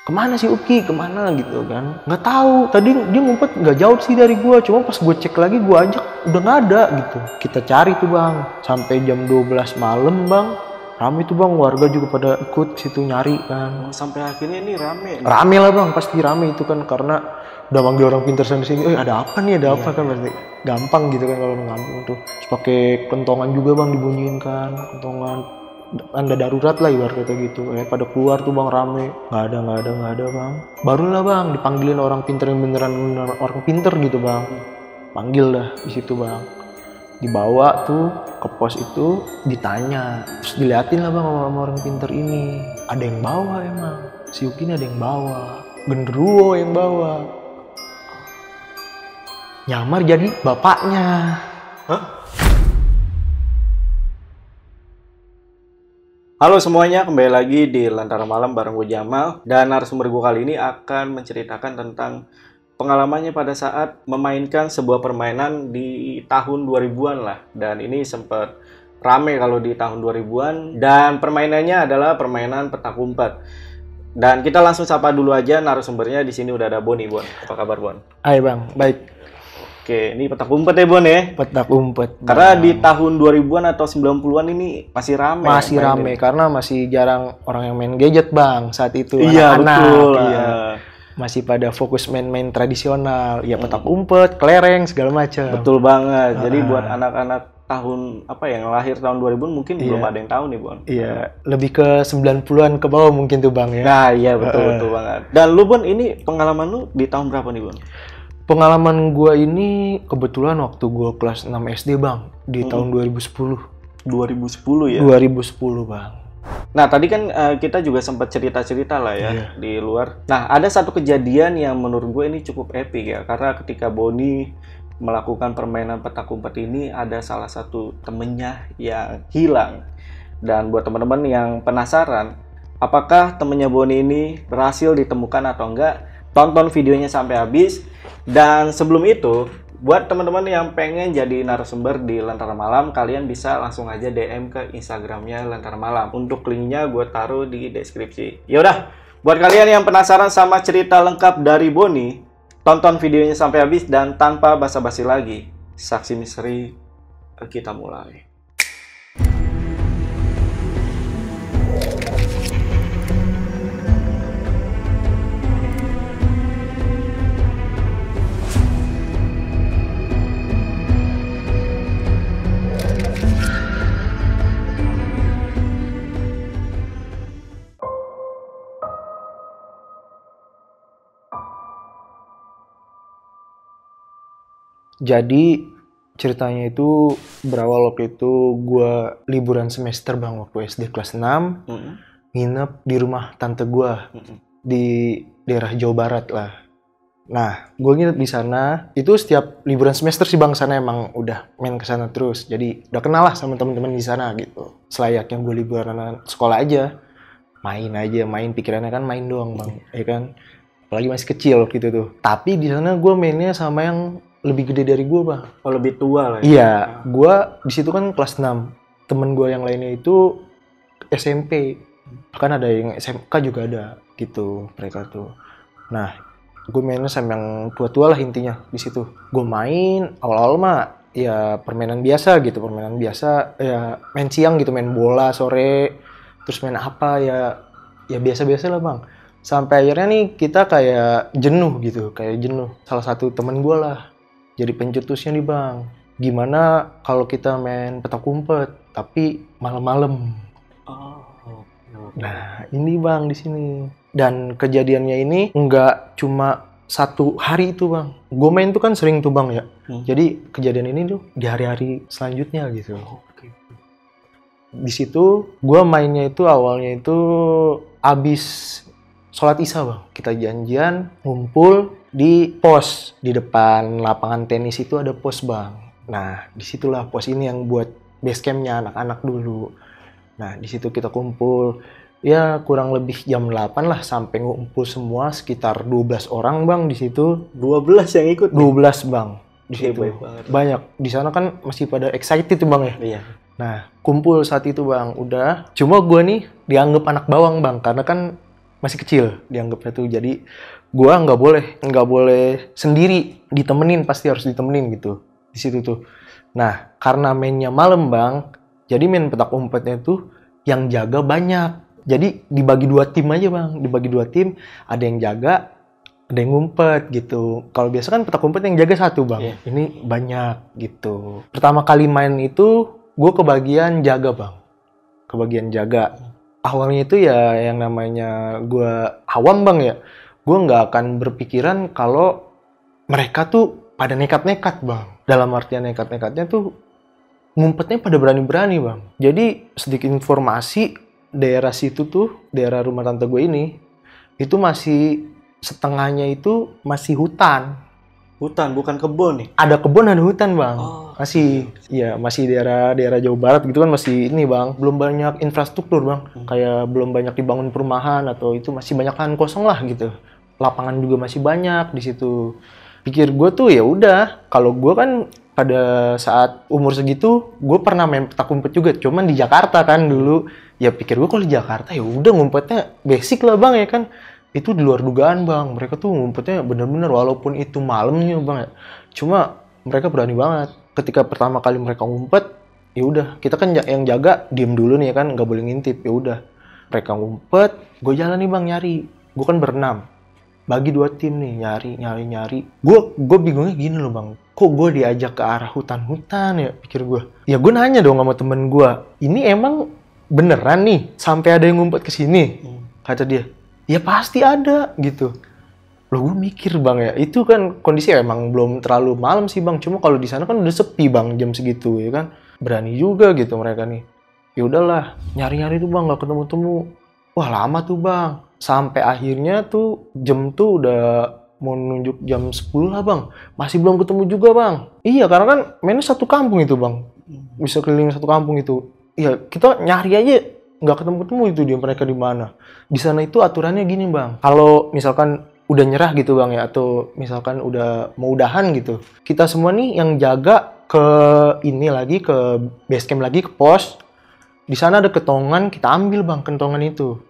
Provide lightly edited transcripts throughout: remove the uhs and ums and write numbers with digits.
kemana sih Uki, kemana gitu kan. Nggak tahu, tadi dia ngumpet nggak jauh sih dari gue, cuma pas gue cek lagi, gue ajak, udah nggak ada gitu. Kita cari tuh bang, sampai jam 12 malam bang. Rame tuh bang, warga juga pada ikut situ nyari kan. Sampai akhirnya ini rame. Rame lah bang, pasti rame itu kan, karena udah manggil orang pintar sana sini. Ada apa nih, ada apa kan, pasti gampang gitu kan kalau ngampung tuh. Terus pakai kentongan juga bang, dibunyiin kan, kentongan tanda darurat lah ibarat kata gitu. Pada keluar tuh bang rame, nggak ada bang. Barulah bang dipanggilin orang pintar yang beneran orang pintar gitu bang. Panggil dah di situ bang. Dibawa tuh ke pos itu, ditanya, terus diliatin lah bang sama orang pinter ini. Ada yang bawa emang, si Uki ini ada yang bawa, genderuwo yang bawa. Nyamar jadi bapaknya. Hah? Halo semuanya, kembali lagi di Lentera Malam bareng gue Jamal. Dan narasumber gue kali ini akan menceritakan tentang pengalamannya pada saat memainkan sebuah permainan di tahun 2000-an lah. Dan ini sempat rame kalau di tahun 2000-an. Dan permainannya adalah permainan petak umpet. Dan kita langsung sapa dulu aja narasumbernya. Di sini udah ada Boni, Bon. Apa kabar, Bon? Hai bang, baik. Oke, ini petak umpet ya, Bon ya? Petak umpet. Karena di tahun 2000-an atau 90-an ini masih rame. Masih rame, karena masih jarang orang yang main gadget bang saat itu. Iya, anak-anak. betul. Iya. Masih pada fokus main-main tradisional, ya petak umpet, kelereng, segala macam. Betul banget. Jadi buat anak-anak tahun apa yang lahir tahun 2000 mungkin belum ada yang tahu nih, Bon. Iya, lebih ke 90-an ke bawah mungkin tuh bang ya. Nah, iya betul banget. Dan lu, Bon, ini pengalaman lu di tahun berapa nih, Bon? Pengalaman gua ini kebetulan waktu gua kelas 6 SD bang, di tahun 2010. 2010 ya? 2010 bang. Nah, tadi kan kita juga sempat cerita-cerita lah ya di luar. Nah, ada satu kejadian yang menurut gue ini cukup epic ya. Karena ketika Boni melakukan permainan petak umpet ini, ada salah satu temennya yang hilang. Dan buat teman-teman yang penasaran, apakah temennya Boni ini berhasil ditemukan atau enggak, tonton videonya sampai habis. Dan sebelum itu, buat teman-teman yang pengen jadi narasumber di Lentera Malam, kalian bisa langsung aja DM ke Instagramnya Lentera Malam. Untuk linknya gue taruh di deskripsi. Yaudah, buat kalian yang penasaran sama cerita lengkap dari Boni, tonton videonya sampai habis dan tanpa basa-basi lagi, saksi misteri kita mulai. Jadi ceritanya itu berawal waktu itu gua liburan semester bang waktu SD kelas 6, nginep di rumah tante gua di daerah Jawa Barat lah. Nah, gue nginep di sana. Itu setiap liburan semester sih bang, sana emang udah main ke sana terus. Jadi udah kenal lah sama teman-teman di sana gitu. Selayaknya gue liburan sekolah aja, main pikirannya kan main doang bang, ya kan. Apalagi masih kecil gitu tuh. Tapi di sana gue mainnya sama yang lebih gede dari gue bang. Oh, lebih tua lah ya? Iya, gue di situ kan kelas 6. Temen gue yang lainnya itu SMP. Bahkan ada yang SMK juga ada gitu mereka tuh. Nah, gue mainnya sama yang tua-tua lah intinya di situ. Gue main awal-awal mah ya permainan biasa gitu, ya main siang gitu, main bola sore, terus main apa ya biasa-biasa lah bang. Sampai akhirnya nih kita kayak jenuh. Salah satu temen gue lah jadi pencetusnya nih bang. Gimana kalau kita main petak umpet tapi malam-malam? Nah ini bang di sini. Dan kejadiannya ini nggak cuma satu hari itu bang. Gue main tuh kan sering tuh bang ya. Jadi kejadian ini tuh di hari-hari selanjutnya gitu. Di situ gue mainnya itu awalnya itu abis sholat isya bang. Kita janjian ngumpul di pos. Di depan lapangan tenis itu ada pos bang. Nah disitulah pos ini yang buat base campnya anak-anak dulu. Nah disitu kita kumpul. Ya kurang lebih jam 8 lah sampai ngumpul semua sekitar 12 orang bang di situ. 12 yang ikut? 12 bang di situ. Banyak. Di sana kan masih pada excited tuh bang ya. Iya. Nah kumpul saat itu bang udah. Cuma gue nih dianggap anak bawang bang karena kan masih kecil dianggapnya tuh. Jadi gue nggak boleh sendiri, ditemenin, pasti harus ditemenin gitu di situ tuh. Nah karena mainnya malam bang, jadi main petak umpetnya tuh yang jaga banyak. Jadi dibagi 2 tim aja bang, dibagi 2 tim, ada yang jaga, ada yang ngumpet gitu. Kalau biasa kan petak umpet yang jaga 1 bang, ini banyak gitu. Pertama kali main itu gue kebagian jaga bang, kebagian jaga. Awalnya itu ya yang namanya gue awam bang ya, gue nggak akan berpikiran kalau mereka tuh pada nekat-nekat bang. Dalam artian nekat-nekatnya tuh ngumpetnya pada berani-berani bang. Jadi sedikit informasi, daerah situ tuh, daerah rumah tante gue ini, itu masih setengahnya itu masih hutan. Hutan, bukan kebun nih? Ada kebun, ada hutan bang. Masih, ya masih daerah Jawa Barat gitu kan, masih ini bang. Belum banyak infrastruktur bang. Kayak belum banyak dibangun perumahan atau itu masih banyak lahan kosong lah gitu. Lapangan juga masih banyak di situ. Pikir gue tuh ya udah, kalau gue kan pada saat umur segitu, gue pernah main petak umpet juga, cuman di Jakarta kan dulu. Ya pikir gue kalau di Jakarta ya udah ngumpetnya basic lah bang ya kan. Itu di luar dugaan bang, mereka tuh ngumpetnya bener-bener walaupun itu malamnya bang ya. Cuma mereka berani banget. Ketika pertama kali mereka ngumpet, ya udah kita kan yang jaga diem dulu nih ya kan, nggak boleh ngintip. Ya udah mereka ngumpet, gue jalan nih bang nyari. Gue kan berenam, bagi 2 tim nih nyari. Gue bingungnya gini loh bang, kok gue diajak ke arah hutan-hutan ya, pikir gue. Ya gue nanya dong sama temen gue, ini emang beneran nih sampai ada yang ngumpet ke sini? Kata dia, ya pasti ada gitu. Loh gue mikir bang ya, itu kan kondisi emang belum terlalu malam sih bang, cuma kalau di sana kan udah sepi bang jam segitu ya kan. Berani juga gitu mereka nih. Ya udahlah, nyari-nyari tuh bang nggak ketemu-temu. Wah lama tuh bang, sampai akhirnya tuh jam tuh udah mau nunjuk jam 10 lah bang, masih belum ketemu juga bang. Iya karena kan mainnya satu kampung itu bang, bisa keliling satu kampung itu. Iya kita nyari aja nggak ketemu-ketemu itu dia mereka di mana. Di sana itu aturannya gini bang, kalau misalkan udah nyerah gitu bang ya, atau misalkan udah mau udahan gitu, kita semua nih yang jaga ke ini lagi, ke base camp lagi, ke pos. Di sana ada ketongan, kita ambil bang kentongan itu,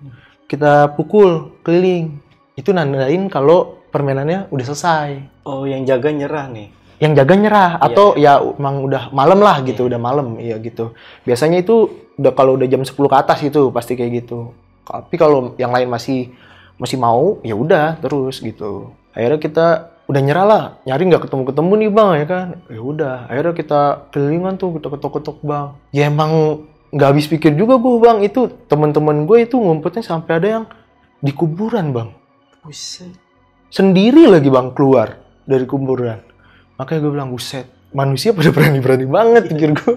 kita pukul keliling. Itu nandain kalau permainannya udah selesai. Oh yang jaga nyerah nih? Yang jaga nyerah atau ya emang udah malam lah gitu, udah malam ya gitu. Biasanya itu udah kalau udah jam 10 ke atas itu pasti kayak gitu. Tapi kalau yang lain masih mau, ya udah terus gitu. Akhirnya kita udah nyerah lah, nyari nggak ketemu nih bang ya kan. Ya udah, akhirnya kita kelilingan tuh, kita ketok-ketok bang. Ya emang nggak habis pikir juga gue bang, itu teman-teman gue itu ngumpetnya sampai ada yang di kuburan bang. Buset. Sendiri lagi bang keluar dari kuburan. Makanya gue bilang, buset, manusia pada berani-berani banget, pikir gue.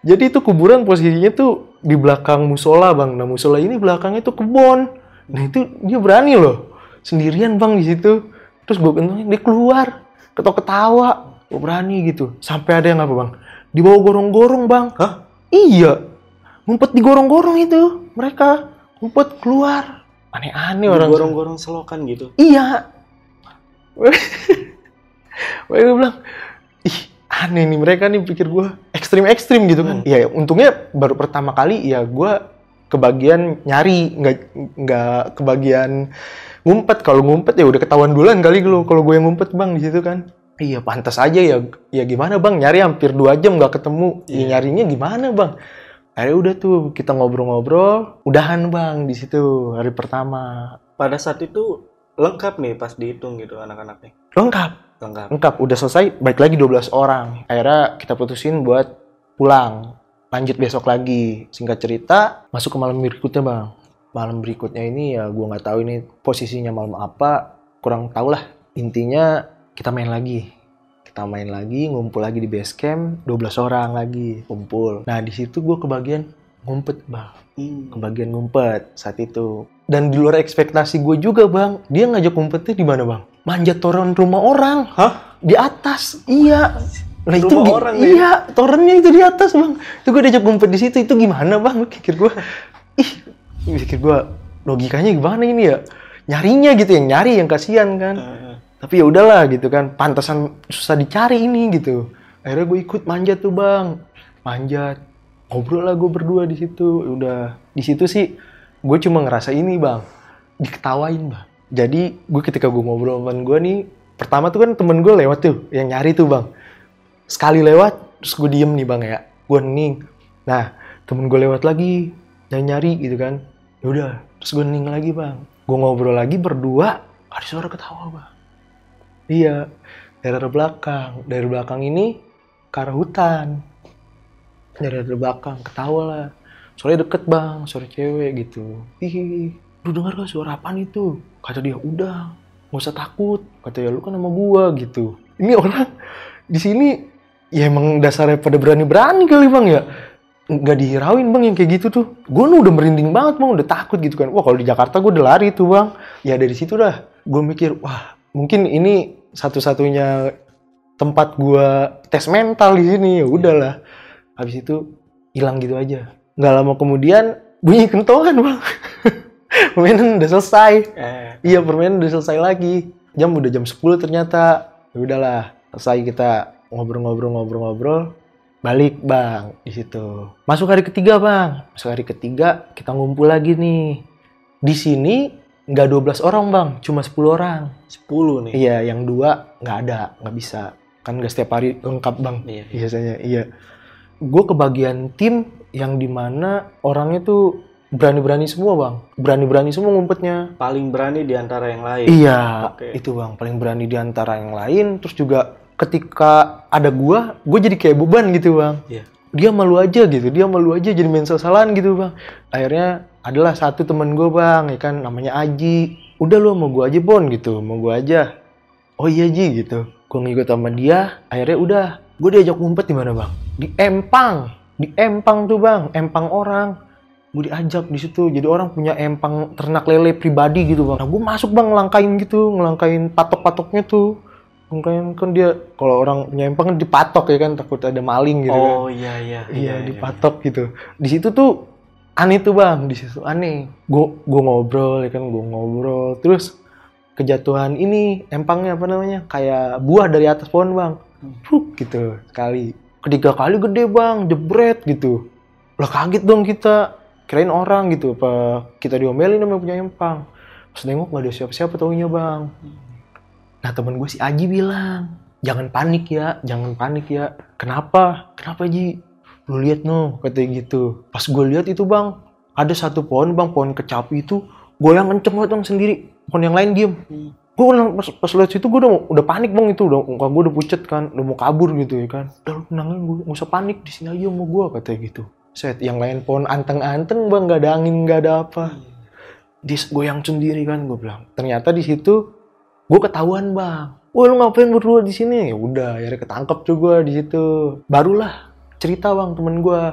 Jadi itu kuburan posisinya tuh di belakang musola bang. Nah musola ini belakangnya tuh kebon. Nah itu dia berani loh, sendirian bang di situ. Terus gue kentongin, dia keluar, ketawa, gue berani gitu. Sampai ada yang apa bang? Dibawa gorong-gorong bang. Hah? Iya, ngumpet di gorong-gorong itu. Mereka ngumpet keluar. Aneh-aneh orang. Gorong-gorong selokan gitu? Iya. Gue bilang, ih aneh nih mereka nih, pikir gue ekstrim gitu kan. Ya untungnya baru pertama kali ya gue kebagian nyari, nggak kebagian ngumpet. Kalau ngumpet ya udah ketahuan duluan kali kalau gue yang ngumpet bang di situ kan. Iya pantas aja ya gimana bang, nyari hampir 2 jam nggak ketemu. Ya nyarinya gimana bang? Akhirnya udah tuh kita ngobrol-ngobrol, udahan bang di situ hari pertama. Pada saat itu lengkap nih pas dihitung gitu anak-anaknya? Lengkap, udah selesai, balik lagi 12 orang. Akhirnya kita putusin buat pulang, lanjut besok lagi. Singkat cerita, masuk ke malam berikutnya bang. Malam berikutnya ini ya gue nggak tahu ini posisinya malam apa, kurang tahu lah. Intinya kita main lagi, ngumpul lagi di base camp, 12 orang lagi kumpul. Nah di situ gue kebagian ngumpet bang, kebagian ngumpet saat itu. Dan di luar ekspektasi gue juga bang, dia ngajak ngumpetnya di mana bang? Manjat toren rumah orang. Hah? Di atas, iya. Nah itu orang, iya, torennya itu di atas bang. Itu gue diajak ngumpet di situ, itu gimana bang? Pikir gue, logikanya gimana ini ya? Nyarinya gitu, yang nyari yang kasihan kan. Tapi ya udahlah gitu kan, pantasan susah dicari ini gitu. Akhirnya gue ikut manjat tuh bang, ngobrol lah gue berdua di situ. Udah di situ sih gue cuma ngerasa ini bang, diketawain bang. Jadi gue ketika gue ngobrol sama temen gue nih, pertama tuh kan temen gue lewat tuh, yang nyari tuh bang. Sekali lewat, terus gue diem nih bang ya, gue hening. Nah, temen gue lewat lagi, yang nyari gitu kan. Yaudah, terus gue hening lagi bang. Gue ngobrol lagi berdua, ada suara ketawa bang. Iya, dari belakang. Dari belakang ini ke arah hutan. Dari belakang, ketawa lah. Suaranya deket bang, suara cewek gitu. Ih, lu denger gak suara apaan itu? Kata dia, udah, gak usah takut. Kata ya, lu kan sama gua gitu. Ini orang di sini ya emang dasarnya pada berani-berani kali bang ya. Nggak dihirauin bang yang kayak gitu tuh. Gue udah merinding banget bang, udah takut gitu kan. Wah kalau di Jakarta gue udah lari tuh bang. Ya dari situ dah gue mikir, wah mungkin ini satu-satunya tempat gue tes mental di sini. Ya udahlah. Habis itu hilang gitu aja. Nggak lama kemudian bunyi kentongan bang. Permainan udah selesai. Iya permainan udah selesai lagi. Udah jam 10 ternyata. Ya udahlah, selesai kita ngobrol. Balik bang di situ. Masuk hari ketiga bang. Masuk hari ketiga kita ngumpul lagi nih. Di sini nggak 12 orang bang, cuma 10 orang. 10 nih. Iya, yang 2 nggak ada, nggak bisa. Kan nggak setiap hari lengkap bang. Iya. Biasanya iya. Gue kebagian tim yang dimana orangnya tuh berani-berani semua bang. Berani-berani semua ngumpetnya. Paling berani di antara yang lain. Iya, itu bang. Paling berani di antara yang lain. Terus juga ketika ada gue jadi kayak beban gitu bang. Iya. Dia malu aja gitu, jadi main salah-salahan gitu bang. Akhirnya adalah satu temen gue bang, ya kan namanya Aji. Udah lu mau gue aja Bon gitu, mau gue aja. Oh iya Ji gitu. Gue ngikut sama dia, akhirnya udah. Gue diajak ngumpet di mana bang? Di Empang tuh bang, empang orang. Gue diajak di situ, jadi orang punya empang ternak lele pribadi gitu bang. Nah gue masuk bang, ngelangkain patok-patoknya tuh. Kan dia kalau orang punya empang kan dipatok ya kan, takut ada maling gitu kan. Oh iya. Iya dipatok gitu. Di situ tuh aneh tuh bang, di situ aneh. Gue ngobrol ya kan, terus kejatuhan ini empangnya apa namanya? Kayak buah dari atas pohon bang. Gitu sekali. Ketiga kali gede bang, jebret gitu. Lah kaget dong kita. Kirain orang gitu, apa kita diomelin sama punya empang. Pas nengok gak ada siapa-siapa taunya bang. Nah temen gue si Aji bilang, jangan panik ya. Kenapa Ji? Lu lihat no, katanya gitu. Pas gue lihat itu bang, ada satu pohon bang, pohon kecapi itu goyang kenceng banget bang sendiri. Pohon yang lain diem. Gue pas lihat situ gue udah panik bang itu, muka gue udah pucet kan, udah mau kabur gitu ya kan. Udah lu tenangin gue, gak usah panik di sini aja sama gue katanya gitu. Set, yang lain pohon anteng-anteng bang, gak ada angin, gak ada apa. Dia goyang sendiri kan, gue bilang. Ternyata di situ gue ketahuan bang. Wah lu ngapain berdua di sini? Ya udah, akhirnya ketangkep juga di situ. Barulah cerita bang temen gue.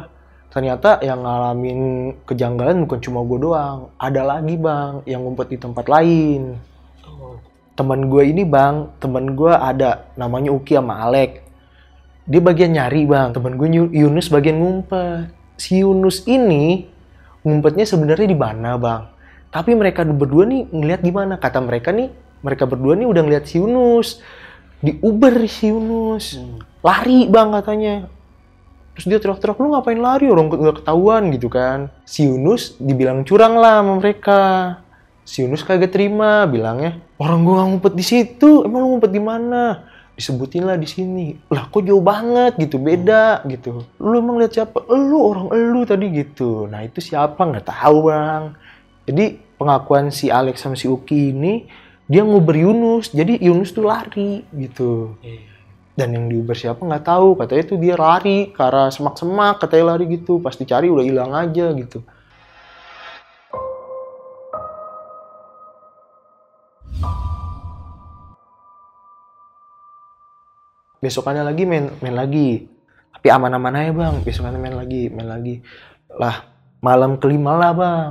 Ternyata yang ngalamin kejanggalan bukan cuma gue doang. Ada lagi bang yang ngumpet di tempat lain. Temen gue ini bang, temen gue ada namanya Uki sama Alek. Dia bagian nyari bang. Temen gue Yunus bagian ngumpet. Si Yunus ini ngumpetnya sebenarnya di mana bang? Tapi mereka berdua nih ngeliat gimana? Kata mereka nih, mereka berdua nih udah ngeliat si Yunus. Di Uber si Yunus. Lari bang katanya. Terus dia teriak-teriak, lu ngapain lari? Orang gak ketahuan gitu kan. Si Yunus dibilang curang lah sama mereka. Si Yunus kagak terima, bilangnya, orang gua gak ngumpet di situ. Emang lu ngumpet di mana? Disebutin lah di sini. Lah kok jauh banget gitu, beda gitu. Lu emang lihat siapa? Orang elu tadi gitu. Nah itu siapa? Nggak tahu bang. Jadi pengakuan si Alex sama si Uki ini, dia nguber Yunus, jadi Yunus tuh lari gitu. Dan yang diuber siapa nggak tahu, katanya tuh dia lari ke arah semak-semak, katanya lari gitu. Pas dicari udah hilang aja gitu. Besokannya lagi main lagi. Tapi aman-aman aja bang, besokannya main lagi. Lah malam kelima lah bang,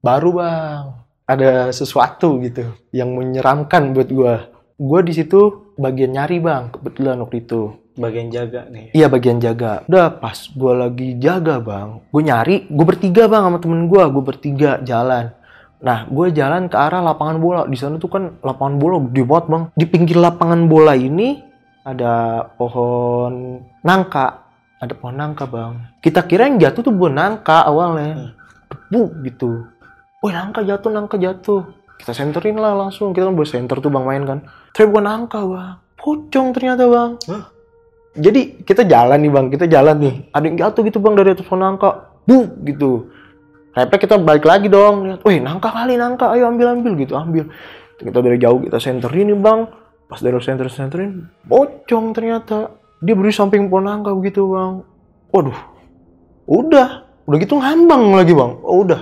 baru bang ada sesuatu gitu yang menyeramkan buat gue. Gue di situ bagian nyari bang, kebetulan waktu itu. Bagian jaga nih. Iya bagian jaga. Udah pas gue lagi jaga bang, gue nyari, gue bertiga bang sama temen gue bertiga jalan. Nah gue jalan ke arah lapangan bola. Di sana tuh kan lapangan bola gede banget bang. Di pinggir lapangan bola ini ada pohon nangka. Ada pohon nangka bang. Kita kira yang jatuh tuh pohon nangka awalnya. Tepuk gitu. woi nangka jatuh. Kita senterin lah langsung, kita kan boleh senter tuh bang main kan. Tapi bukan nangka bang, pocong ternyata bang. Jadi kita jalan nih bang, ada yang jatuh gitu bang dari atas pohon nangka, gitu. Refleks kita balik lagi dong, lihat, wih nangka, ayo ambil gitu, ambil. Kita dari jauh kita senterin nih bang, pas dari senterin, pocong ternyata. Dia berdiri samping pohon nangka begitu bang. Waduh, udah gitu ngambang lagi bang, udah.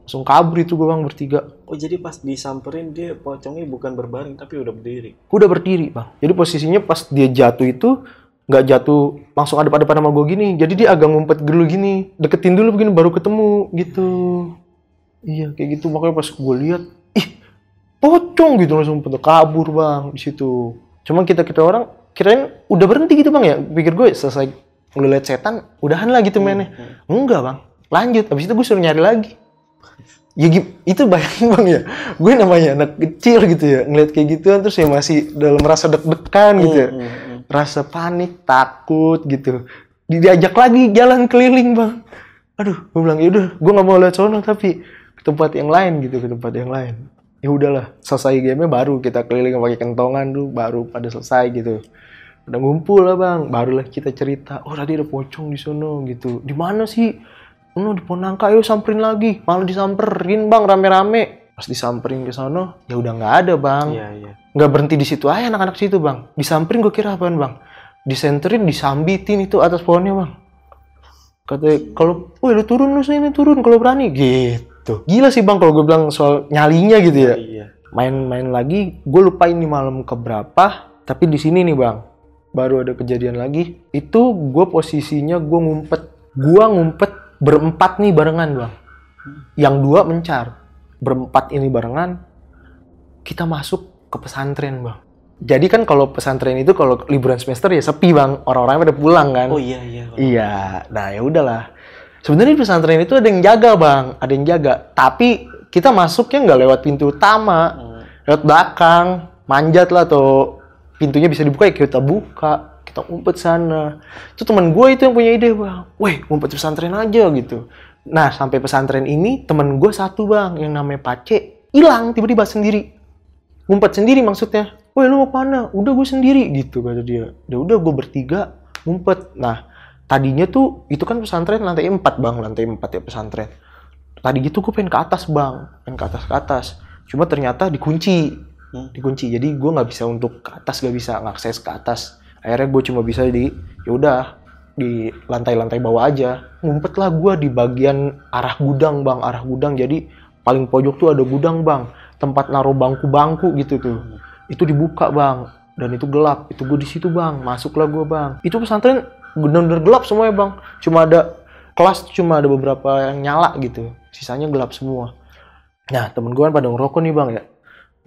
Langsung kabur itu gue bang bertiga. Oh jadi pas disamperin dia pocongnya bukan berbaring tapi udah berdiri? Udah berdiri bang, jadi posisinya pas dia jatuh itu, nggak jatuh langsung ada pada sama gue gini, jadi dia agak ngumpet dulu gini, deketin dulu begini baru ketemu gitu. Iya kayak gitu, makanya pas gue lihat, ih pocong gitu, langsung pada kabur bang di situ. Cuma kita orang kirain udah berhenti gitu bang ya, pikir gue selesai ngeliat setan, udahan lah gitu mainnya. Enggak bang, lanjut. Abis itu gue suruh nyari lagi. Ya itu bayangin bang ya, gue namanya anak kecil gitu ya, ngeliat kayak gituan terus ya masih dalam rasa deg-degan gitu ya. Rasa panik, takut gitu. Diajak lagi jalan keliling bang. Aduh, gue bilang yaudah, gue nggak mau lihat sono tapi ke tempat yang lain gitu, Ya udahlah, selesai game-nya baru kita keliling pakai kentongan dulu, baru pada selesai gitu. Udah ngumpul lah bang, barulah kita cerita. Oh tadi ada pocong di sono gitu. Di mana sih? Oh di pohon nangka, ayo samperin lagi. Malah disamperin bang, rame-rame. Pas disamperin ke sono, ya udah nggak ada bang. Iya. Nggak berhenti di situ aja anak-anak situ bang. Disamperin gue kira apaan bang? Disenterin, disambitin itu atas pohonnya bang. Katanya kalau, woi lu turun kalau berani gitu. Gila sih bang kalau gue bilang soal nyalinya gitu ya. Iya. Main lagi, gue lupa ini malam keberapa. Tapi di sini nih bang, baru ada kejadian lagi. Itu gue posisinya gue ngumpet berempat nih barengan bang. Yang 2 mencar. Berempat ini barengan. Kita masuk ke pesantren bang. Jadi kan kalau pesantren itu kalau liburan semester ya sepi bang, orang-orangnya pada pulang kan. Oh iya. Iya, nah ya udahlah. Sebenarnya di pesantren itu ada yang jaga bang, Tapi kita masuknya nggak lewat pintu utama, lewat belakang, manjat lah atau pintunya bisa dibuka ya kita buka, kita umpet sana. Itu teman gue itu yang punya ide bang, weh ngumpet pesantren aja gitu. Nah sampai pesantren ini teman gue satu bang, yang namanya Pace, hilang tiba-tiba sendiri. Ngumpet sendiri maksudnya. Woi lu mau mana? Udah gue sendiri gitu kata dia. Udah gue bertiga ngumpet. Nah tadinya tuh itu kan pesantren lantai 4 bang, lantai 4 ya pesantren. Tadi gitu gue pengen ke atas bang, ke atas. Cuma ternyata dikunci. Jadi gue nggak bisa untuk ke atas, nggak bisa ngakses ke atas. Akhirnya gue cuma bisa di lantai-lantai bawah aja. Ngumpet lah gue di bagian arah gudang bang, Jadi paling pojok tuh ada gudang bang. Tempat naruh bangku-bangku gitu tuh. Itu dibuka bang, dan itu gelap. Itu gue di situ bang, masuklah gue bang. Itu pesantren bener-bener gelap semuanya bang. Cuma ada kelas, cuma ada beberapa yang nyala gitu. Sisanya gelap semua. Nah temen gue kan pada ngerokok nih bang ya.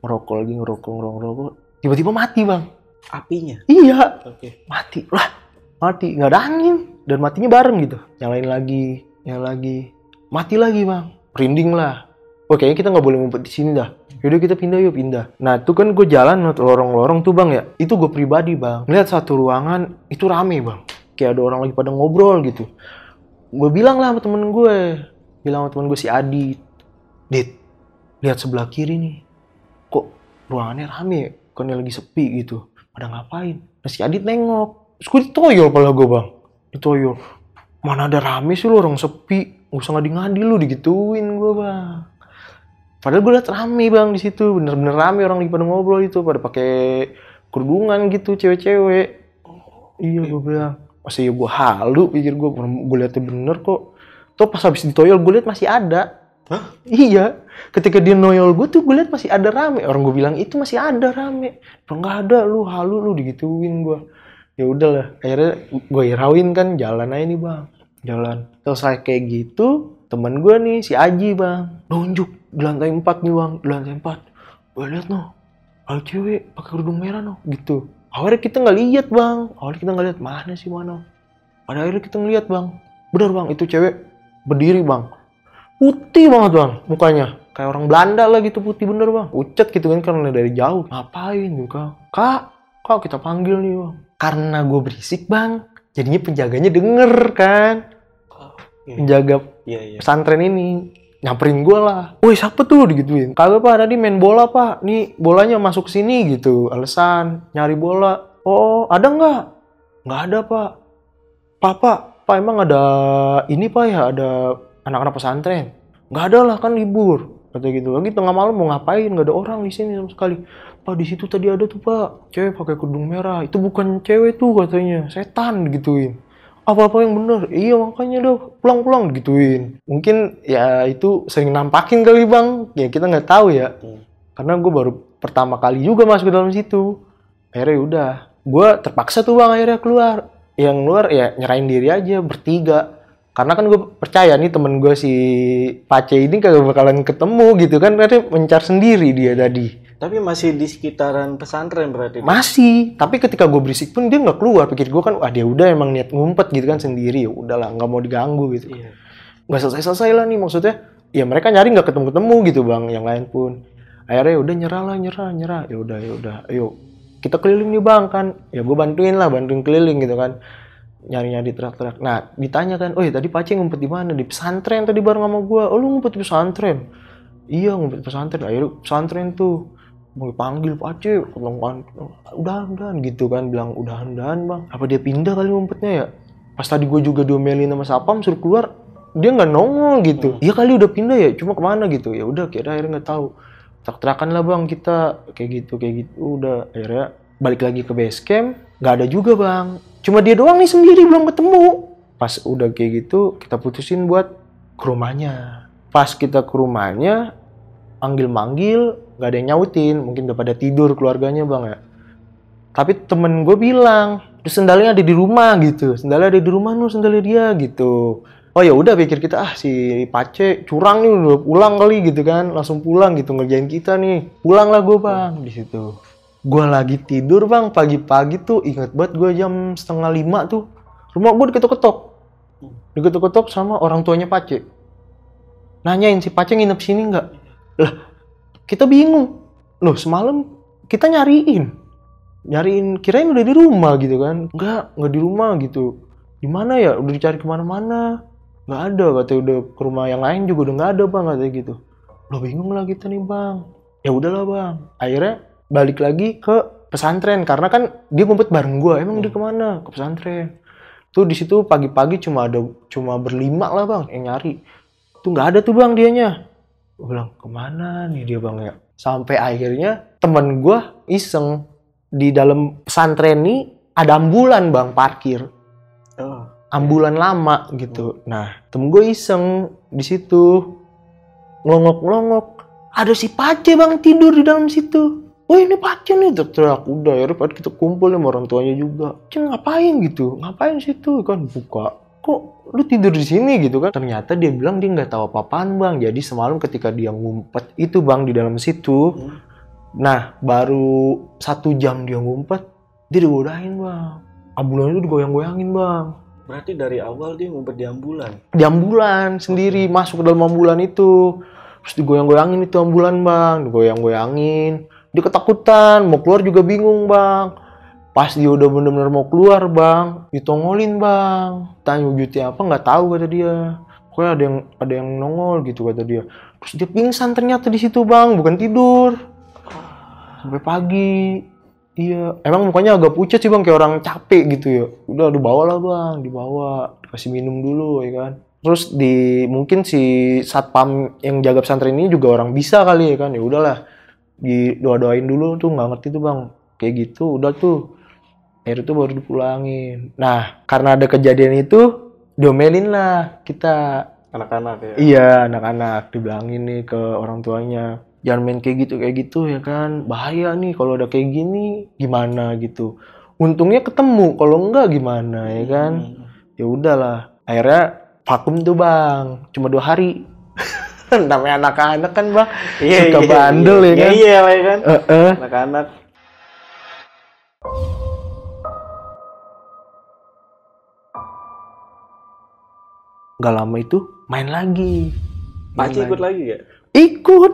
Ngerokok. Tiba-tiba mati bang. Apinya? Iya. Oke. Mati. Nggak ada angin. Dan matinya bareng gitu. Nyalain lagi. Mati lagi bang. Merinding lah. Wah kayaknya kita nggak boleh ngumpet di sini dah. Yaudah kita pindah. Nah itu kan gue jalan lorong-lorong tuh bang ya. Itu gue pribadi bang. Lihat satu ruangan itu rame bang. Kayak ada orang lagi pada ngobrol gitu. Gue bilang lah sama temen gue si Adit. Dit, lihat sebelah kiri nih. Kok ruangannya rame? Bukannya lagi sepi gitu. Pada ngapain? Nah si Adit nengok. Terus gue ditoyol pala gue bang. Ditoyol. Mana ada rame sih lu, orang sepi. Gak usah ngadi-ngadi lu, digituin gue bang. Padahal gue liat rame bang di situ, bener-bener rame orang lagi pada ngobrol itu, pada pakai kerudungan gitu, cewek-cewek. Iya gue bilang, masih ya gue halu, pikir gue liatnya bener kok. Tuh pas habis ditoyol gue liat masih ada. Hah? Iya, ketika dia noyol gue tuh gue liat masih ada rame. Orang gue bilang itu masih ada rame. Nggak ada, lu halu lu, digituin gue. Ya udahlah, akhirnya gue irawin kan, jalan aja nih bang, jalan. Selesai kayak gitu, temen gue nih si Aji bang, nunjuk. Di lantai 4 nih bang, gue liat no, ada cewek pakai kerudung merah no, gitu. Awalnya kita nggak lihat bang, mana sih. Pada akhirnya kita ngeliat bang, bener bang itu cewek berdiri bang, putih banget bang mukanya, kayak orang Belanda lah gitu, putih bener bang, pucet gitu kan karena dari jauh. Ngapain juga? Kak kita panggil nih bang. Karena gue berisik bang, jadinya penjaganya denger kan, penjaga pesantren ini. nyamperin gue lah. Woi siapa tuh digituin. Kagak pak, tadi main bola pak. Nih bolanya masuk sini gitu. Alasan nyari bola. Oh ada nggak? Nggak ada pak. Pak emang ada ini pak ya, ada anak-anak pesantren? Nggak ada lah kan libur. Kata gitu. Lagi tengah malam mau ngapain? Nggak ada orang di sini sama sekali. Pak di situ tadi ada tuh pak, cewek pakai kerudung merah. Itu bukan cewek tuh katanya, setan gituin. Apa-apa yang bener, iya makanya dah pulang-pulang gituin. Mungkin ya itu sering nampakin kali bang, ya kita nggak tahu ya. Karena gue baru pertama kali juga masuk ke dalam situ. Akhirnya udah, gue terpaksa tuh bang akhirnya keluar. Yang keluar ya nyerahin diri aja bertiga. Karena kan gue percaya nih temen gue si Pace ini kagak bakalan ketemu gitu kan, karena mencar sendiri dia tadi. Tapi masih di sekitaran pesantren berarti? Masih, tapi ketika gue berisik pun dia nggak keluar. Pikir gue kan, dia udah emang niat ngumpet gitu kan sendiri. Ya udahlah, nggak mau diganggu gitu. Iya. Nggak selesai lah nih maksudnya. Ya mereka nyari nggak ketemu gitu bang, yang lain pun. Akhirnya udah nyerah. Ya udah, ayo kita keliling nih bang kan. Ya gue bantuin keliling gitu kan. Nyari terak-terak. Nah ditanya kan, oh tadi Pace ngumpet di mana? Di pesantren tadi bareng sama gue. Oh lu ngumpet di pesantren? Iya ngumpet di pesantren. Akhirnya pesantren tuh. Mau dipanggil Pace, udahan gitu kan, bilang udahan bang. Apa dia pindah kali ngumpetnya ya? Pas tadi gue juga diomelin sama Sapam suruh keluar, dia nggak nongol gitu. Iya kali udah pindah ya, cuma kemana gitu? Ya udah, kira akhirnya nggak tahu. Terak-terakan lah bang kita, kayak gitu. Udah akhirnya balik lagi ke base camp, nggak ada juga bang. Cuma dia doang nih sendiri belum ketemu. Pas udah kayak gitu, kita putusin buat ke rumahnya. Pas kita ke rumahnya, manggil nggak ada yang nyautin, mungkin udah pada tidur keluarganya bang ya. Tapi temen gue bilang, terus sendalnya ada di rumah gitu, sendalnya ada di rumah sendalnya dia gitu. Oh ya udah pikir kita si Pace curang nih udah pulang kali gitu kan, langsung pulang gitu ngerjain kita nih. Pulang lah gue bang di situ. Gue lagi tidur bang, pagi-pagi tuh inget banget gue jam 4:30 tuh rumah gue diketok-ketok sama orang tuanya Pace. Nanyain si Pace nginep sini nggak? Lah kita bingung. Loh semalam kita nyariin kirain udah di rumah gitu kan. Enggak di rumah gitu. Di mana ya? Udah dicari kemana-mana. Nggak ada, katanya udah ke rumah yang lain juga udah nggak ada bang, katanya gitu. Loh bingung lah kita nih bang. Ya udahlah bang. Akhirnya balik lagi ke pesantren karena kan dia ngumpet bareng gue. Emang dia kemana? Ke pesantren. Tuh di situ pagi-pagi cuma berlima lah bang yang nyari. Tuh nggak ada tuh bang dianya. Gue bilang kemana nih dia bang ya. Sampai akhirnya temen gue iseng di dalam pesantren ini ada ambulan bang parkir. Ambulan lama gitu. Nah temen gue iseng di situ ngelongok ada si Pace bang tidur di dalam situ. Oh ini Pace nih teriak. Udah ya kita kumpul sama orang tuanya juga. Ngapain gitu? Ngapain situ kan buka. Kok lu tidur di sini gitu kan? Ternyata dia bilang dia nggak tahu apa-apaan bang. Jadi semalam ketika dia ngumpet itu bang di dalam situ, nah baru 1 jam dia ngumpet, dia digodain bang. Ambulan itu digoyang-goyangin bang. Berarti dari awal dia ngumpet di ambulan? Di ambulan sendiri, masuk ke dalam ambulan itu. Terus digoyang-goyangin itu ambulan bang, digoyang-goyangin. Dia ketakutan, mau keluar juga bingung bang. Pas dia udah bener-bener mau keluar bang, ditongolin bang. Tanya wujudnya apa nggak tahu kata dia. Pokoknya ada yang nongol gitu kata dia. Terus dia pingsan ternyata di situ bang, bukan tidur. Sampai pagi. Iya, emang mukanya agak pucat sih bang, kayak orang capek gitu ya. Udah dibawa lah bang, dikasih minum dulu ya kan. Terus mungkin si satpam yang jaga pesantren ini juga orang bisa kali ya kan. Ya udahlah, didoain dulu tuh, nggak ngerti tuh bang. Kayak gitu, udah tuh. Akhirnya itu baru dipulangin. Nah, karena ada kejadian itu, diomelin lah kita. Anak-anak ya? Iya, anak-anak. Dibilangin nih ke orang tuanya. Jangan main kayak gitu ya kan. Bahaya nih kalau ada kayak gini, gimana gitu. Untungnya ketemu, kalau enggak gimana ya kan. Ya udahlah. Akhirnya vakum tuh bang. Cuma 2 hari. Namanya anak-anak kan bang. Suka bandel ya kan. Iya kan. Anak-anak. Gak lama itu main lagi. Pace ikut lagi gak? Ikut.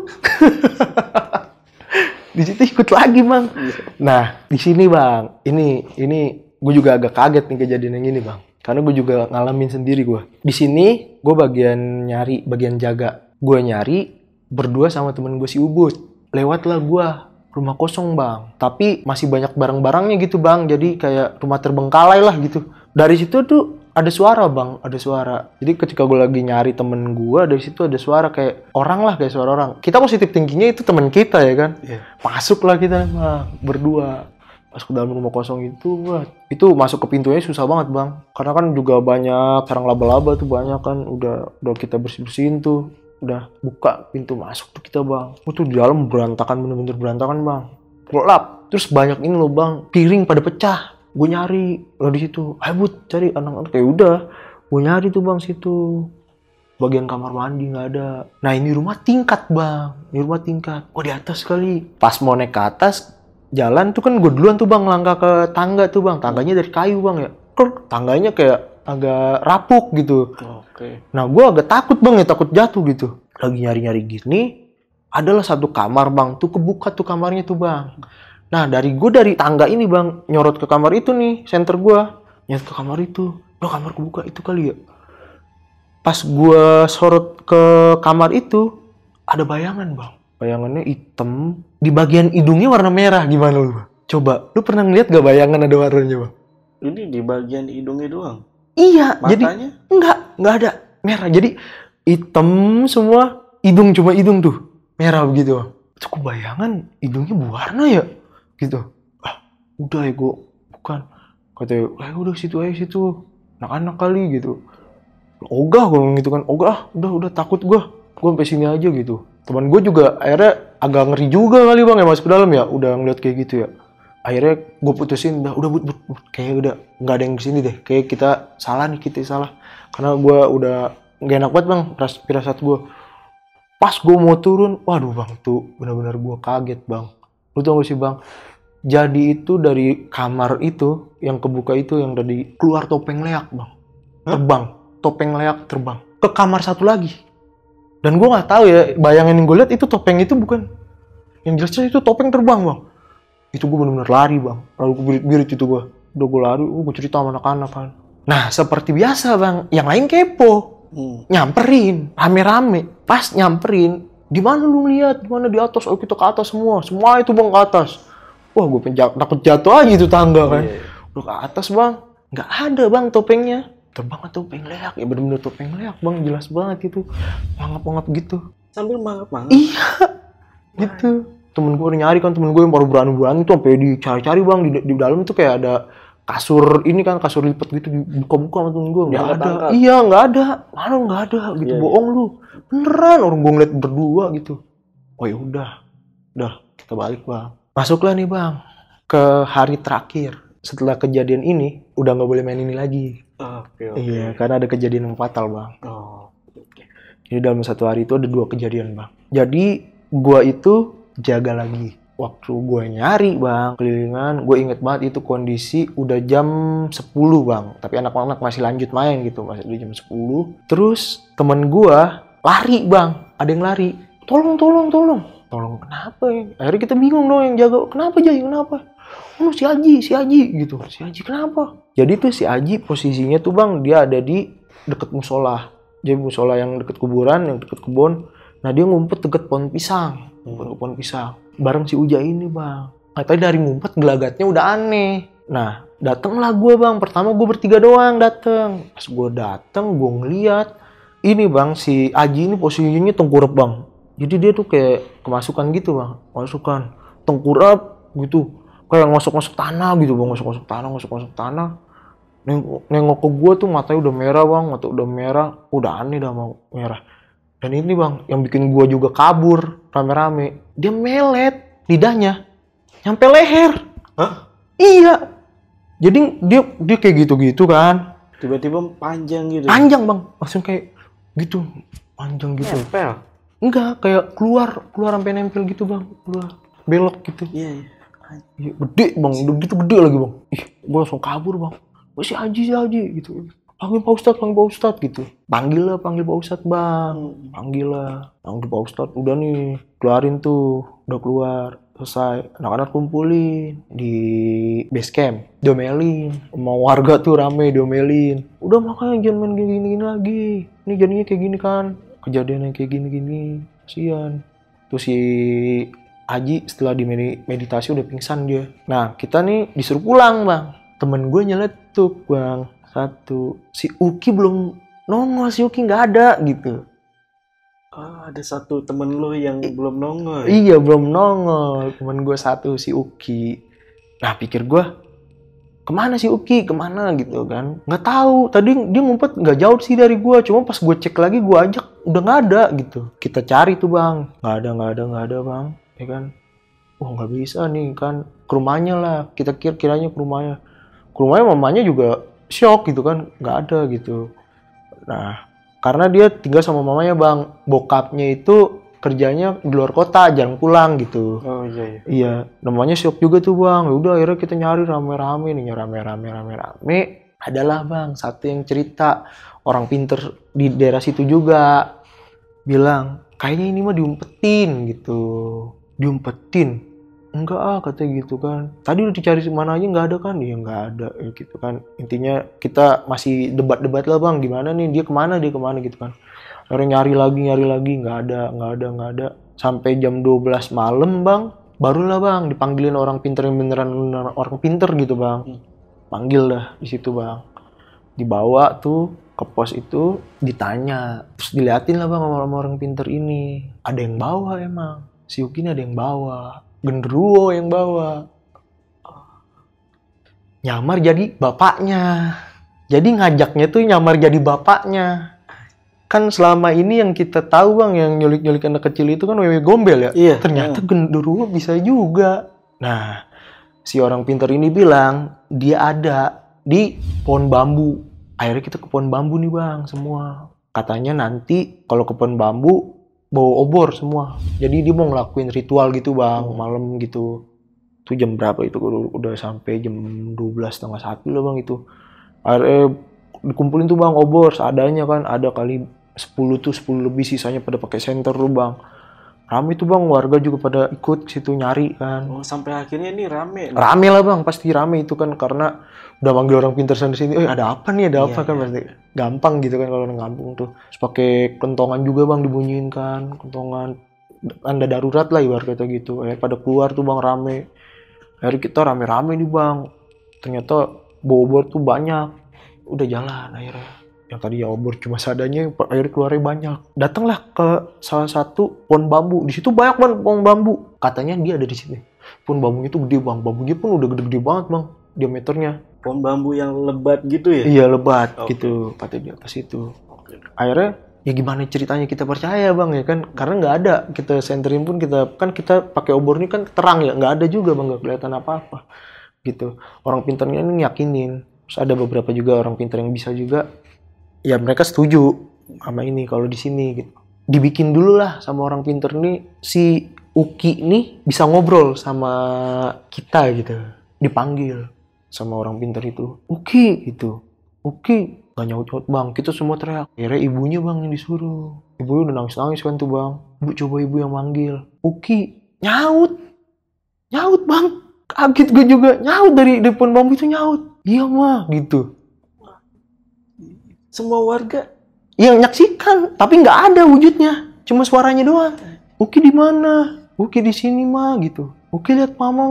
Di situ ikut lagi bang. Nah di sini bang, ini gue juga agak kaget nih kejadian yang ini bang. Karena gue juga ngalamin sendiri gue. Di sini gue bagian nyari, bagian jaga. Gue nyari berdua sama temen gue si Ubud. Lewatlah gue rumah kosong bang. Tapi masih banyak barang-barangnya gitu bang. Jadi kayak rumah terbengkalai lah gitu. Dari situ tuh ada suara bang, ada suara. Jadi ketika gue lagi nyari temen gue, dari situ ada suara kayak orang lah, kayak suara orang. Kita positif thinkingnya itu temen kita ya kan. Masuklah kita bang, berdua. Masuk ke dalam rumah kosong itu masuk ke pintunya susah banget bang, karena kan juga banyak sarang laba-laba tuh, banyak kan. Udah kita bersihin tuh, udah buka pintu masuk tuh kita bang. Tuh di dalam berantakan, bener-bener berantakan bang, gelap. Terus banyak ini loh bang, piring pada pecah. Gue nyari lah di situ, ayo Bud cari anak-anak. Kayak udah gue nyari tuh bang situ, bagian kamar mandi nggak ada. Nah ini rumah tingkat bang, ini rumah tingkat. Di atas kali. Pas mau naik ke atas jalan tuh kan gue duluan tuh bang, langkah ke tangga tuh bang. Tangganya dari kayu bang ya. Tangganya kayak agak rapuk gitu. Nah gue agak takut bang ya, takut jatuh gitu. Lagi nyari-nyari gini, adalah satu kamar bang. Tuh kebuka tuh kamarnya tuh bang. Nah dari tangga ini bang, nyorot ke kamar itu nih, center gue. Nyorot ke kamar itu. Kamar kebuka itu kali ya. Pas gue sorot ke kamar itu, ada bayangan bang. Bayangannya hitam, di bagian hidungnya warna merah. Gimana lu? Coba, lu pernah ngeliat gak bayangan ada warnanya bang? Ini di bagian hidungnya doang? Iya. Matanya? Jadi nggak ada merah. Jadi hitam semua, cuma hidung tuh merah begitu bang. Itu bayangan hidungnya berwarna ya? Gitu. Udah ya gue, bukan. Katanya, udah situ aja situ. Anak-anak kali gitu. Ogah gue gitu kan, udah takut gue sampai sini aja gitu. Teman gue juga akhirnya agak ngeri juga kali bang ya masuk ke dalam ya, udah ngeliat kayak gitu ya. Akhirnya gue putusin, udah but, kayaknya udah nggak ada yang kesini deh, kayak kita salah, karena gue udah nggak enak banget bang, pirasat gue. Pas gue mau turun, waduh bang, tuh benar-benar gue kaget bang. Lu tau gak sih bang? Jadi itu dari kamar itu yang kebuka itu, yang tadi keluar topeng leak bang, terbang. Topeng leak terbang ke kamar satu lagi. Dan gue nggak tahu ya, bayangan yang gue lihat itu topeng itu bukan. Yang jelas itu topeng terbang bang. Itu gue benar-benar lari bang. Lalu gue birit itu gue. Udah gue lari, gue cerita sama anak-anak kan. Nah seperti biasa bang, yang lain kepo, nyamperin, rame-rame. Pas nyamperin, di mana lu lihat? Di mana? Di atas? Oh kita ke atas semua. Semua itu bang ke atas. Wah gue takut jatuh aja itu tangga kan. Udah ke atas bang, nggak ada bang topengnya. Terbang atau topeng leak, ya bener-bener topeng leak bang, jelas banget itu, mangap-mangap gitu. Sambil mangap-mangap? Iya, gitu. Temen gue udah nyari kan, temen gue yang baru berani tuh sampai dicari-cari bang, di dalam itu kayak ada kasur ini kan, kasur lipat gitu, dibuka-buka sama temen gue, nggak ada. Iya nggak ada, mana nggak ada, gitu bohong lu, beneran orang gue ngeliat berdua gitu. Oh ya udah kita balik bang. Masuklah nih bang ke hari terakhir. Setelah kejadian ini udah nggak boleh main ini lagi. Okay. Iya, karena ada kejadian yang fatal bang. Jadi dalam satu hari itu ada 2 kejadian bang. Jadi gua itu jaga lagi. Waktu gua nyari bang, kelilingan, gua inget banget itu kondisi udah jam 10 bang. Tapi anak-anak masih lanjut main gitu, masih di jam 10. Terus temen gua lari bang, ada yang lari. Tolong, kenapa ya? Akhirnya kita bingung dong yang jaga, kenapa Jai, kenapa? Oh si Aji gitu. Si Aji kenapa? Jadi tuh si Aji posisinya tuh bang, dia ada di deket musola. Jadi musola yang deket kuburan, yang deket kebun. Nah dia ngumpet deket pohon pisang. Bareng si Uja ini bang. Katanya dari ngumpet gelagatnya udah aneh. Nah datenglah gue bang. Pertama gue bertiga doang dateng. Pas gue dateng, gue ngeliat. Ini bang, si Aji ini posisinya tengkurap bang. Jadi dia tuh kayak kemasukan gitu bang. Tengkurap gitu. Kayak ngosok-ngosok tanah gitu bang, ngosok-ngosok tanah. Nengok ke gue tuh matanya udah merah bang, udah aneh dah mau merah. Dan ini bang, yang bikin gue juga kabur rame-rame, dia melet lidahnya nyampe leher. Hah? Iya. Jadi dia kayak gitu kan. Tiba-tiba panjang gitu. Panjang bang, langsung kayak gitu, panjang gitu. Nempel? Enggak, kayak keluar sampai nempel gitu bang, keluar belok gitu. Iya. Gede bang, udah gitu gede lagi bang. Gue langsung kabur bang. Si Aji gitu. Panggil Pak Ustadz gitu. Panggil Pak Ustadz bang. Panggil Pak Ustadz. Udah nih, keluarin tuh. Udah keluar, selesai. Anak-anak kumpulin di base camp. Diomelin. Mau warga tuh rame diomelin. Udah makanya jangan main gini-gini lagi. Ini jadinya kayak gini kan. kejadian yang kayak gini-gini, kasihan. Terus si Haji setelah di meditasi udah pingsan dia. Nah kita nih disuruh pulang bang. Temen gue nyeletuk bang. Satu, si Uki belum nongol, si Uki nggak ada gitu. Ada satu temen lo yang belum nongol. Iya belum nongol, temen gue satu si Uki. Nah pikir gue, kemana si Uki, kemana gitu kan? Nggak tahu. Tadi dia ngumpet nggak jauh sih dari gue. Cuma pas gue cek lagi, gue ajak udah nggak ada gitu. Kita cari tuh bang, nggak ada bang, ya kan? Oh nggak bisa nih kan, ke rumahnya lah. Kita kiranya ke rumahnya. Ke rumahnya mamanya juga shock gitu kan, nggak ada gitu. Nah karena dia tinggal sama mamanya bang, bokapnya itu kerjanya di luar kota, jarang pulang gitu. Oh iya. Iya, namanya shock juga tuh bang. Udah akhirnya kita nyari rame-rame nih, rame. Adalah bang satu yang cerita, orang pinter di daerah situ juga bilang kayaknya ini mah diumpetin gitu. Diumpetin? Enggak katanya gitu kan. Tadi udah dicari mana aja nggak ada kan? Iya nggak ada gitu kan. Intinya kita masih debat-debat lah bang, gimana nih dia kemana gitu kan. Akhirnya nyari lagi nggak ada. Sampai jam 12 malam bang, barulah bang dipanggilin orang pinter yang beneran orang pinter gitu bang. Panggil dah di situ bang. Dibawa tuh ke pos itu, ditanya, terus diliatin lah bang sama orang pinter ini. Ada yang bawa emang, si Uki ini ada yang bawa. Genderuwo yang bawa. Nyamar jadi bapaknya. Jadi ngajaknya tuh nyamar jadi bapaknya. Kan selama ini yang kita tahu bang, yang nyulik anak kecil itu kan wewe gombel ya. Iya. Ternyata genderuwo bisa juga. Nah, si orang pintar ini bilang dia ada di pohon bambu. Akhirnya kita ke pohon bambu nih bang semua. Katanya nanti kalau ke pohon bambu bawa obor semua. Jadi dia mau ngelakuin ritual gitu bang, malam gitu. Itu jam berapa itu? Udah sampai jam 12:30 lah bang itu. Akhirnya dikumpulin tuh bang obor seadanya kan. Ada kali 10 lebih, sisanya pada pakai senter tuh bang. Rame tuh bang, warga juga pada ikut situ nyari kan. Oh, sampai akhirnya ini rame. Rame lah bang, pasti rame itu kan karena udah manggil orang pintar sana sini. Ada apa nih, ada apa kan pasti. Gampang gitu kan kalau orang kampung tuh. Terus pakai kentongan juga bang dibunyiin kan, kentongan tanda darurat lah ibarat kata gitu. Pada keluar tuh bang rame. Akhirnya kita rame-rame nih bang. Ternyata bawa obor tuh banyak. Udah jalan akhirnya. Yang tadi ya obor cuma seadanya, akhirnya keluarnya banyak. Datanglah ke salah satu pohon bambu. Di situ banyak banget pohon bambu. Katanya dia ada di sini. Pohon bambunya tuh gede bang. Bambunya pun udah gede-gede banget bang diameternya. Pohon bambu yang lebat gitu ya? Iya lebat gitu. Katanya di atas itu. Akhirnya ya gimana ceritanya kita percaya bang ya kan? Karena nggak ada. Kita senterin pun kita pakai obor ini kan terang ya. Nggak ada juga bang, nggak kelihatan apa-apa gitu. Orang pintarnya ini yakinin. Terus ada beberapa juga orang pintar yang bisa juga. Ya mereka setuju sama ini kalau di sini gitu. Dibikin dulu lah sama orang pinter nih, si Uki nih bisa ngobrol sama kita gitu. Dipanggil sama orang pinter itu, Uki gitu. Uki gak nyaut-nyaut bang, kita semua teriak. Akhirnya ibunya bang yang disuruh. Ibunya udah nangis-nangis kan tuh bang. Bu coba ibu yang manggil. Uki nyaut bang. Kaget gue juga, nyaut dari depan bambu itu nyaut. Iya mah gitu. Semua warga yang nyaksikan, tapi nggak ada wujudnya, cuma suaranya doang. Uki di mana? Uki di sini mah gitu. Uki lihat mama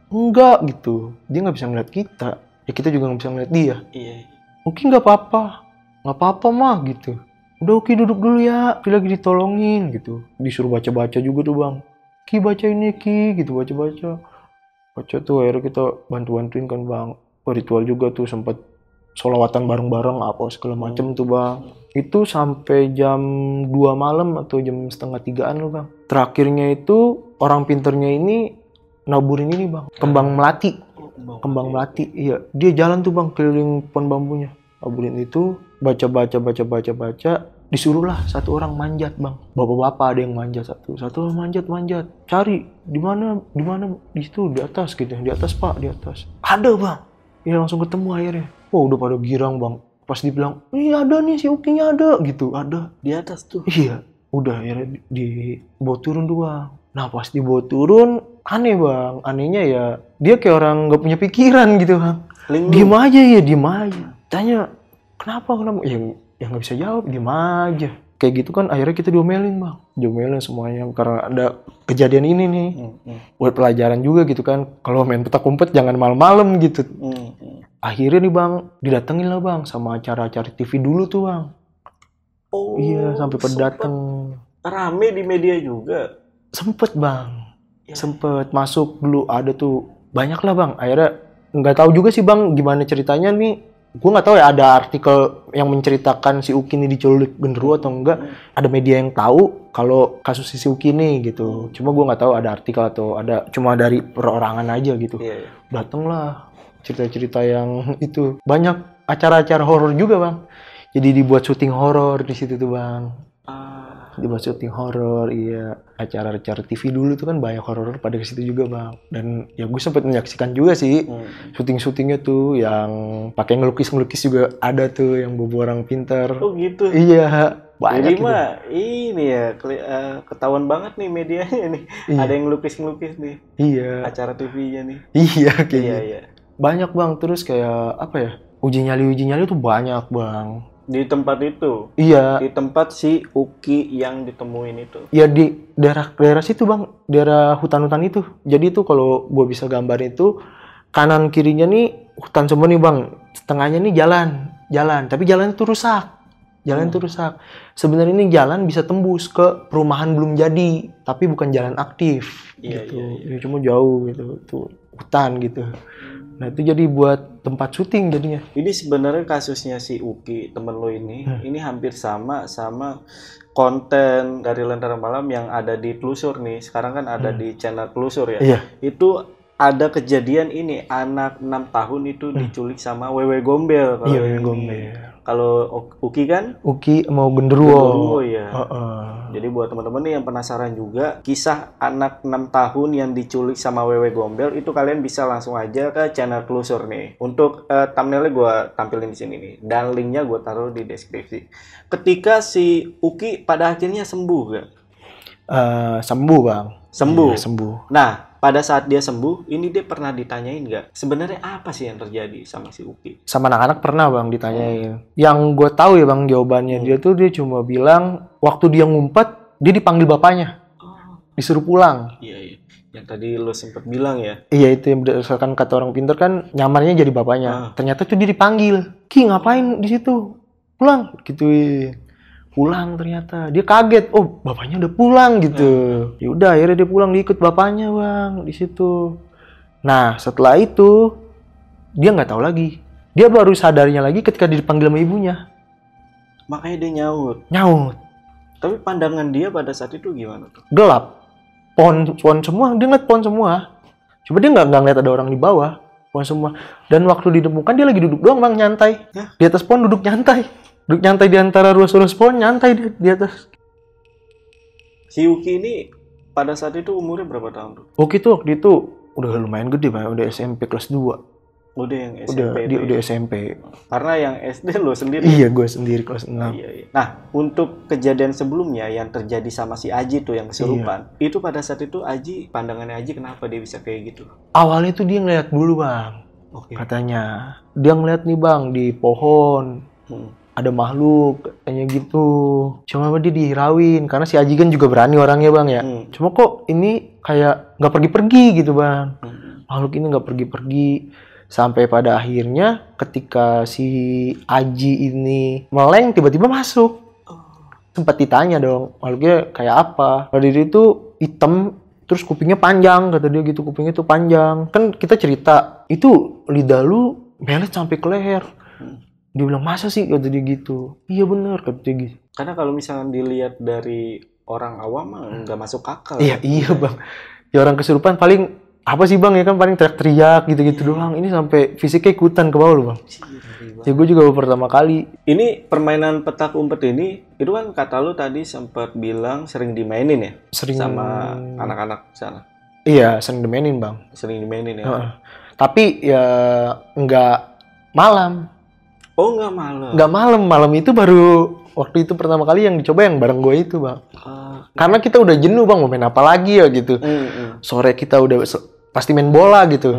nggak gitu. Dia nggak bisa ngeliat kita, ya kita juga nggak bisa ngeliat dia. Iya. Uki nggak apa-apa mah gitu. Udah Uki duduk dulu ya, Uki lagi ditolongin gitu. Disuruh baca-baca juga tuh bang. Ki baca ini Ki gitu, baca tuh. Akhirnya kita bantuin kan bang. Ritual juga tuh sempet sholawatan bareng-bareng apa segala macem tuh bang. Itu sampai jam 2 malam atau jam 2:30 loh bang. Terakhirnya itu orang pinternya ini naburin ini bang, kembang melati. Kembang melati, iya. Dia jalan tuh bang keliling pohon bambunya. Naburin itu, baca. Disuruhlah satu orang manjat bang. Bapak-bapak ada yang manjat satu orang manjat. Cari di mana di situ di atas gitu. Di atas pak, di atas. Ada bang. Ya langsung ketemu akhirnya. Oh udah pada girang bang. Pas dibilang, iya ada nih si Ukinya ada gitu. Ada. Di atas tuh. Iya. Udah akhirnya dibawa turun doang. Nah pas dibawa turun, aneh bang. Anehnya ya, dia kayak orang gak punya pikiran gitu bang. Diem aja. Tanya, kenapa? Ya gak bisa jawab, diem aja. kayak gitu kan akhirnya kita diomelin bang, diomelin semuanya karena ada kejadian ini nih. Buat pelajaran juga gitu kan, kalau main petak umpet jangan malam-malam gitu. Akhirnya nih bang, didatengin lah bang sama acara-acara TV dulu tuh bang. Oh, iya sampai pada dateng. Rame di media juga. Sempet bang, sempet masuk dulu ada tuh banyak lah bang. Akhirnya nggak tahu juga sih bang gimana ceritanya nih. Gue nggak tahu ya ada artikel yang menceritakan si Uki ini diculik genderuwo atau enggak. Ada media yang tahu kalau kasus si Uki ini gitu. Cuma gue nggak tahu ada artikel atau ada cuma dari perorangan aja gitu. Dateng lah cerita-cerita yang itu. Banyak acara-acara horor juga bang. Jadi dibuat syuting horor di situ tuh bang. Dibuat syuting horor, iya. Acara-acara TV dulu tuh kan banyak horor pada ke situ juga bang. Dan ya gue sempat menyaksikan juga sih syuting-syutingnya tuh yang pakai ngelukis-ngelukis juga ada tuh yang bobo orang pintar. Oh gitu. Iya, banyak. Jadi gitu. mah ini ya ketahuan banget nih medianya nih. Iya. Ada yang ngelukis-ngelukis nih. Iya. Acara TV-nya nih. Iya kayak iya, gitu. Iya. Banyak bang, terus kayak apa ya? Uji nyali tuh banyak bang. Di tempat itu? Iya. Di tempat si Uki yang ditemuin itu? Iya di daerah situ bang, daerah hutan-hutan itu. Jadi itu kalau gue bisa gambar itu, kanan kirinya nih hutan semua nih bang. Setengahnya nih jalan. Tapi jalan itu rusak. Sebenarnya ini jalan bisa tembus ke perumahan belum jadi, tapi bukan jalan aktif. Iya, gitu. Iya. Cuma jauh gitu, tuh hutan gitu. Nah itu jadi buat tempat syuting jadinya. Ini sebenarnya kasusnya si Uki temen lo ini hampir sama konten dari Lentera Malam yang ada di Telusur nih. Sekarang kan ada di channel Telusur ya. Iya. Itu ada kejadian ini, anak 6 tahun itu diculik sama Wewe Gombel. Iya, Wewe Gombel. Kalau Uki kan? Uki mau genderuwo. Ya. Jadi buat teman-teman nih yang penasaran juga kisah anak 6 tahun yang diculik sama Wewe Gombel itu kalian bisa langsung aja ke channel Telusur nih. Untuk thumbnailnya gue tampilin di sini nih dan linknya gue taruh di deskripsi. Ketika si Uki pada akhirnya sembuh gak? Sembuh bang. Sembuh. Iya, sembuh. Nah pada saat dia sembuh, ini dia pernah ditanyain nggak? Sebenarnya apa sih yang terjadi sama si Uki? Sama anak-anak pernah bang ditanyain. Yang gue tahu ya bang jawabannya dia cuma bilang waktu dia ngumpet dia dipanggil bapaknya, disuruh pulang. Iya. Yang tadi lo sempet bilang ya? Iya itu yang berdasarkan kata orang pintar kan nyamarnya jadi bapaknya. Ternyata tuh dia dipanggil. Ki ngapain di situ? Pulang gituin. Pulang ternyata dia kaget, oh bapaknya udah pulang gitu. Ya udah akhirnya dia pulang, diikut bapaknya bang di situ. Nah setelah itu dia nggak tahu lagi, dia baru sadarnya lagi ketika dipanggil sama ibunya. Makanya dia nyaut. Tapi pandangan dia pada saat itu gimana tuh? Gelap, pohon semua, dia ngeliat pohon semua. Coba dia nggak ngeliat ada orang di bawah, pohon semua. Dan waktu ditemukan dia lagi duduk doang bang, nyantai. Di atas pohon duduk nyantai. Duduk nyantai di antara ruas-ruas pohon, nyantai di atas. Si Uki ini pada saat itu umurnya berapa tahun tuh? Uki tuh waktu itu udah lumayan gede Pak, udah SMP kelas 2. Udah yang SMP. Udah SMP. Karena yang SD lo sendiri. Iya, gue sendiri kelas 6. Iya. Nah, untuk kejadian sebelumnya yang terjadi sama si Aji tuh yang kesurupan, itu pada saat itu pandangannya Aji kenapa dia bisa kayak gitu? Awalnya tuh dia ngeliat dulu bang, katanya. Dia ngeliat nih bang di pohon. Ada makhluk katanya gitu. Cuma dia dihirauin karena si Aji kan juga berani orangnya bang ya. Cuma kok ini kayak nggak pergi-pergi gitu bang. Makhluk ini nggak pergi-pergi sampai pada akhirnya ketika si Aji ini meleng tiba-tiba masuk. Sempat ditanya dong makhluknya kayak apa. Pada diri itu hitam terus kupingnya panjang kata dia gitu, kupingnya tuh panjang. Kan kita cerita itu lidah lu melet sampai ke leher. Dia bilang, masa sih? Kata dia gitu. Iya bener, kata dia gitu. Karena kalau misalnya dilihat dari orang awam mah nggak masuk akal. Iya bang. Ya orang kesurupan paling, apa sih bang ya kan paling teriak-teriak gitu-gitu doang. Ini sampai fisiknya ikutan ke bawah loh bang. Ya gue juga pertama kali. Ini permainan petak umpet ini, itu kan kata lu tadi sempat bilang sering dimainin ya? Sering. Sama anak-anak sana? Iya, sering dimainin bang. Sering dimainin ya? Tapi ya nggak malam. Oh nggak malam? Nggak malam itu baru waktu itu pertama kali yang dicoba yang bareng gue itu bang. Karena kita udah jenuh bang, mau main apa lagi ya gitu. Sore kita udah pasti main bola gitu.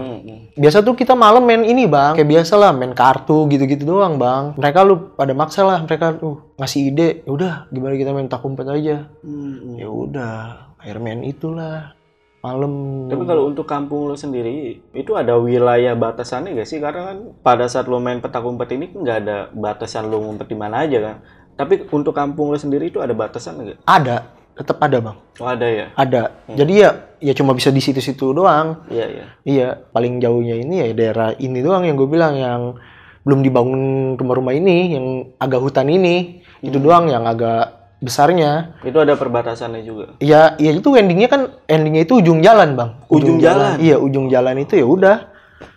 Biasa tuh kita malam main ini bang, kayak biasa lah main kartu gitu-gitu doang bang. Mereka lu pada maksa lah, mereka tuh ngasih ide, udah gimana kita main petak umpet aja. Ya udah, akhirnya main itulah malam. Tapi kalau untuk kampung lo sendiri, itu ada wilayah batasannya gak sih? Karena kan pada saat lo main petak umpet ini nggak ada batasan lo ngumpet di mana aja kan. Tapi untuk kampung lo sendiri itu ada batasan nggak? Ada, tetap ada bang. Oh ada ya? Ada. Jadi ya cuma bisa di situ-situ doang. Iya, iya. Iya, paling jauhnya ini ya daerah ini doang yang gue bilang yang belum dibangun rumah-rumah ini, yang agak hutan ini. Itu doang yang agak besarnya. Itu ada perbatasannya juga. Iya, itu endingnya itu ujung jalan, Bang. Ujung jalan. Iya, ujung jalan itu ya udah.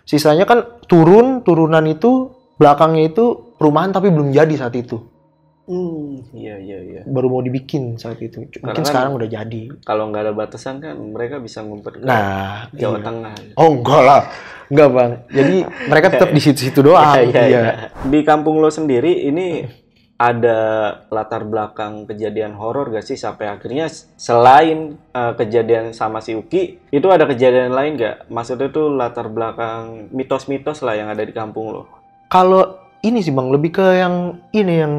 Sisanya kan turunan itu belakangnya itu perumahan tapi belum jadi saat itu. Iya. Baru mau dibikin saat itu. Mungkin sekarang udah jadi. Kalau nggak ada batasan kan mereka bisa ngumpet ke Jawa Tengah. Oh enggak lah. Enggak bang. Jadi mereka tetap di situ-situ doang. Iya. Di kampung lo sendiri ini ada latar belakang kejadian horor gak sih sampai akhirnya selain kejadian sama si Uki itu ada kejadian lain gak? Maksudnya tuh latar belakang mitos-mitos lah yang ada di kampung lo. Kalau ini sih bang lebih ke yang ini yang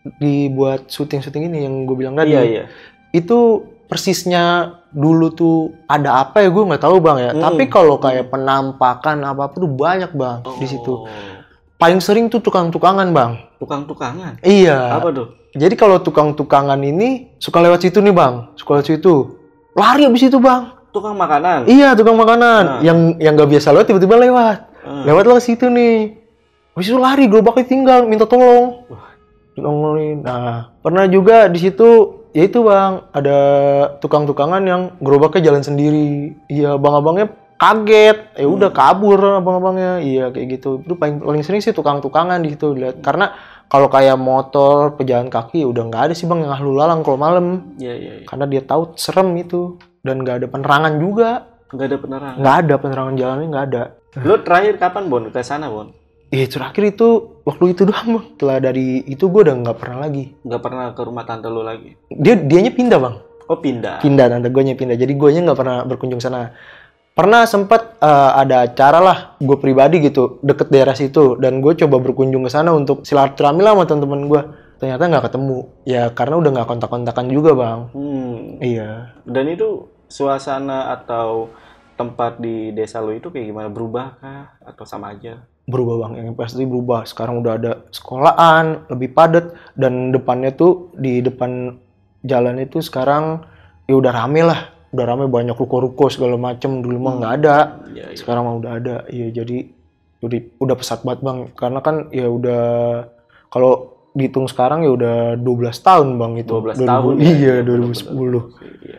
dibuat syuting ini yang gue bilang tadi. Iya. Itu persisnya dulu tuh ada apa ya gue nggak tahu bang ya. Tapi kalau kayak penampakan apa tuh banyak bang di situ. Paling sering tuh tukang-tukangan bang. Tukang-tukangan? Iya. Apa tuh? Jadi kalau tukang-tukangan ini suka lewat situ nih bang. Suka lewat situ. Lari abis itu bang. Tukang makanan? Iya tukang makanan. Yang nggak biasa lewat tiba-tiba lewat. Lewat lewat situ nih. Abis itu lari gerobaknya tinggal minta tolong. Nongolin. Nah, pernah juga di situ ya itu bang, ada tukang-tukangan yang gerobaknya jalan sendiri. Iya, abang-abangnya kaget. Ya udah kabur abang-abangnya. Iya kayak gitu. Itu paling sering sih tukang-tukangan di situ lihat. Karena kalau kayak motor, pejalan kaki udah nggak ada sih bang yang lalu lalang kalau malam. Iya. Karena dia tahu serem itu dan nggak ada penerangan juga. Nggak ada penerangan. Nggak ada penerangan jalannya nggak ada. Lo terakhir kapan Bon ke sana Bon? Terakhir itu waktu itu doang bang. Setelah dari itu gue udah nggak pernah lagi. Nggak pernah ke rumah tante lo lagi? Dianya pindah bang. Oh pindah? Pindah, tante gue pindah. Jadi gue nya nggak pernah berkunjung sana. Pernah sempat ada acara lah gue pribadi gitu deket daerah situ dan gue coba berkunjung ke sana untuk silaturahmi lah sama teman-teman gue. Ternyata nggak ketemu. Ya karena udah nggak kontak-kontakan juga bang. Iya. Dan itu suasana atau tempat di desa lo itu kayak gimana? Berubah kah atau sama aja? Berubah bang, yang pasti berubah. Sekarang udah ada sekolahan, lebih padat, dan depannya tuh di depan jalan itu sekarang ya udah rame lah, udah rame banyak ruko-ruko segala macem. Dulu mah nggak ada, sekarang mah udah ada. Iya jadi udah pesat banget bang, karena kan ya udah kalau dihitung sekarang ya udah 12 tahun bang itu. 12 tahun. Iya 2010. Iya.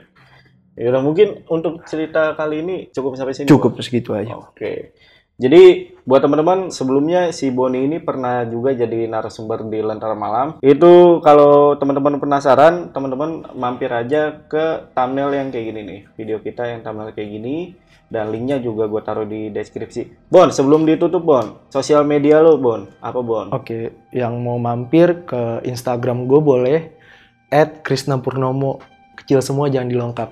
Ya udah mungkin untuk cerita kali ini cukup sampai sini. Cukup segitu aja. Oke. Jadi buat teman-teman sebelumnya si Boni ini pernah juga jadi narasumber di Lentera Malam. Itu kalau teman-teman penasaran, teman-teman mampir aja ke thumbnail yang kayak gini nih. Video kita yang thumbnail kayak gini. Dan linknya juga gue taruh di deskripsi. Bon, sebelum ditutup Bon, sosial media lo Bon, apa Bon? Oke, yang mau mampir ke Instagram gue boleh @krisnapurnomo. Kecil semua jangan dilengkap.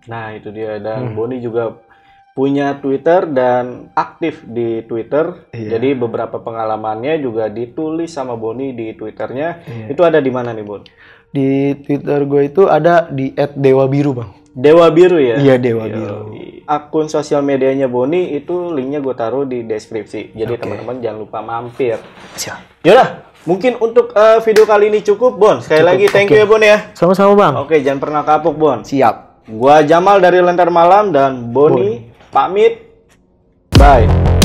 Nah itu dia, dan Boni juga punya Twitter dan aktif di Twitter. Iya. Jadi beberapa pengalamannya juga ditulis sama Boni di Twitternya. Iya. Itu ada di mana nih Bon? Di Twitter gue itu ada di @dewabiru bang. Dewa Biru ya? Iya Dewa Biru. Akun sosial medianya Boni itu linknya gue taruh di deskripsi. Jadi teman-teman jangan lupa mampir. Siap. Yaudah, mungkin untuk video kali ini cukup Bon. Sekali lagi thank you ya Bon ya. Sama-sama bang. Oke, jangan pernah kapok Bon. Siap. Gua Jamal dari Lentera Malam dan Boni pamit. Bye.